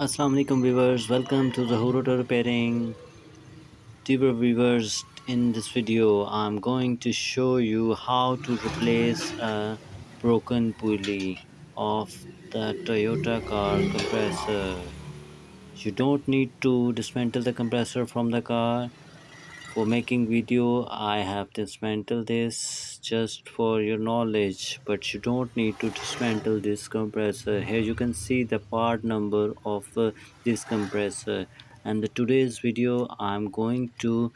Assalamu alaikum viewers, welcome to Zahoor Auto Repairing. Dear viewers, in this video I'm going to show you how to replace a broken pulley of the Toyota car compressor. You don't need to dismantle the compressor from the car. For making video, I have dismantled this just for your knowledge, but you don't need to dismantle this compressor. Here you can see the part number of this compressor. And the today's video, I'm going to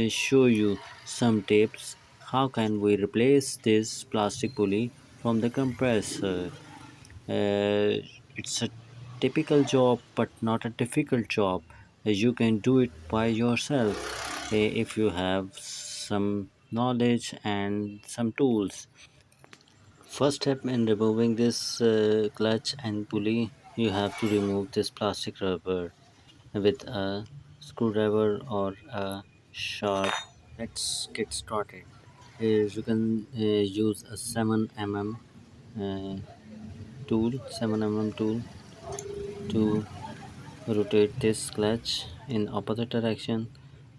show you some tips. How can we replace this plastic pulley from the compressor? It's a typical job, but not a difficult job. You can do it by yourself if you have some knowledge and some tools. First step in removing this clutch and pulley, you have to remove this plastic rubber with a screwdriver or a sharp. Let's get started. Here you can use a 7 mm uh, tool, 7 mm tool to rotate this clutch in opposite direction,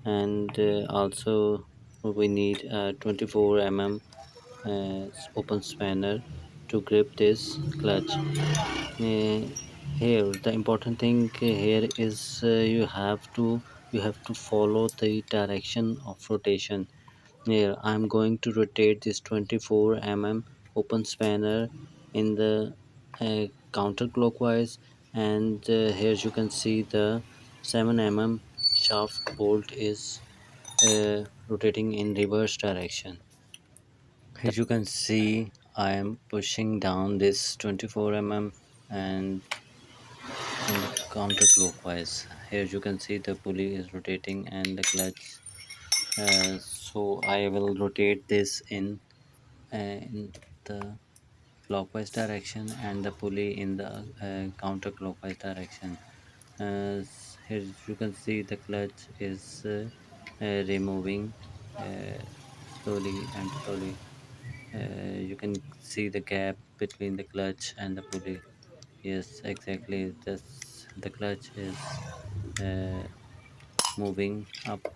and also we need a 24 mm open spanner to grip this clutch. Here the important thing here is you have to follow the direction of rotation. Here I'm going to rotate this 24 mm open spanner in the counterclockwise, and here you can see the 7 mm shaft bolt is rotating in reverse direction. Here you can see I am pushing down this 24 mm and in the counterclockwise. Here you can see the pulley is rotating and the clutch. So I will rotate this in the clockwise direction and the pulley in the counterclockwise direction. Here you can see the clutch is removing slowly and slowly. You can see the gap between the clutch and the pulley. Yes, exactly. This the clutch is uh, moving up.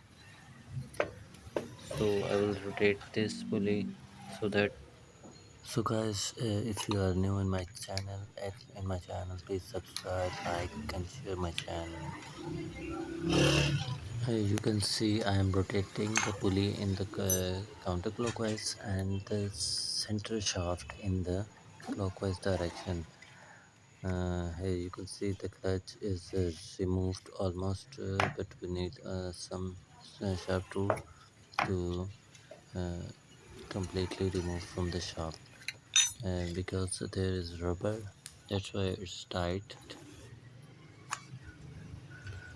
So I will rotate this pulley so that. So guys, if you are new in my channel, please subscribe, like and share my channel. You can see I am rotating the pulley in the counterclockwise and the center shaft in the clockwise direction. Here you can see the clutch is removed almost, but we need some sharp tool to uh, completely remove from the shaft. Because there is rubber, that's why it's tight.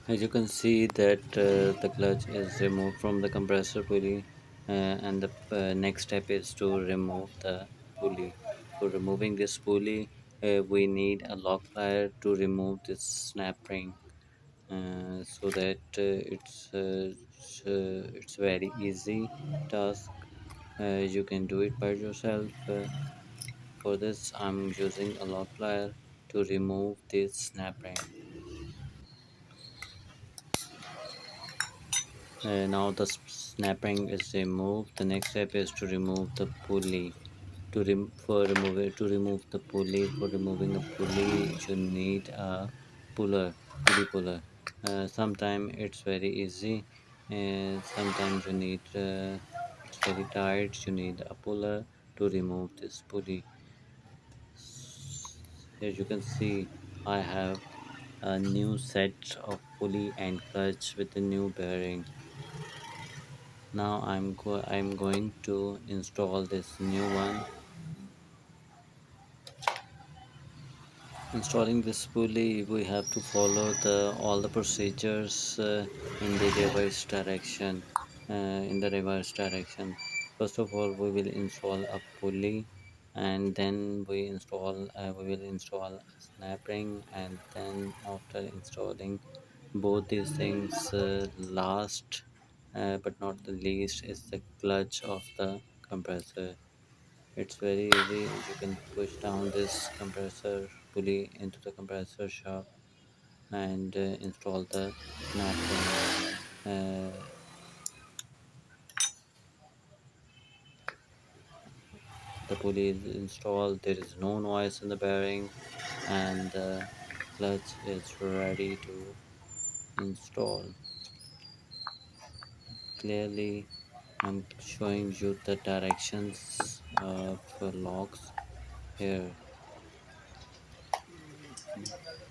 As you can see that the clutch is removed from the compressor pulley, and the next step is to remove the pulley. For removing this pulley, we need a lock plier to remove this snap ring, so that it's very easy task. You can do it by yourself. For this, I'm using a lock plier to remove this snap ring. Now the snap ring is removed. The next step is to remove the pulley. To remove the pulley, for removing a pulley, you need a pulley puller. Sometimes it's very easy. Sometimes it's very tight. You need a puller to remove this pulley. Here you can see I have a new set of pulley and clutch with a new bearing. Now I'm going to install this new one. Installing this pulley, we have to follow the all the procedures in the reverse direction. First of all, we will install a pulley, and then we will install a snap ring, and then after installing both these things, last but not the least is the clutch of the compressor. It's very easy. You can push down this compressor pulley into the compressor shaft, and install the knot ring. Uh, the pulley is installed, there is no noise in the bearing, and the clutch is ready to install. Clearly, I'm showing you the directions of locks here.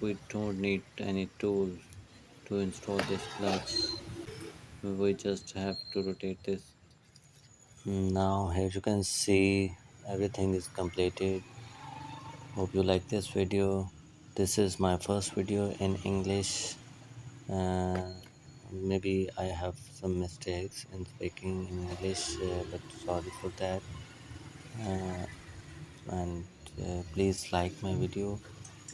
We don't need any tool to install this clutch. We just have to rotate this. Now here you can see everything is completed. Hope you like this video. This is my first video in English. uh, Maybe I have some mistakes in speaking in English, but sorry for that. uh, and please like my video,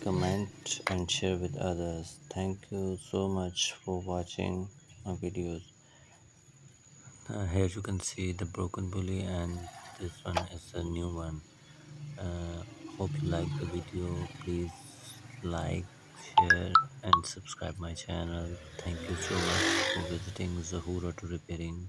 comment and share with others. Thank you so much for watching my videos. Here you can see the broken pulley, and this one is a new one. Hope you like the video. Please like, share and subscribe my channel. Thank you so much for visiting Zahoor Auto Repairing.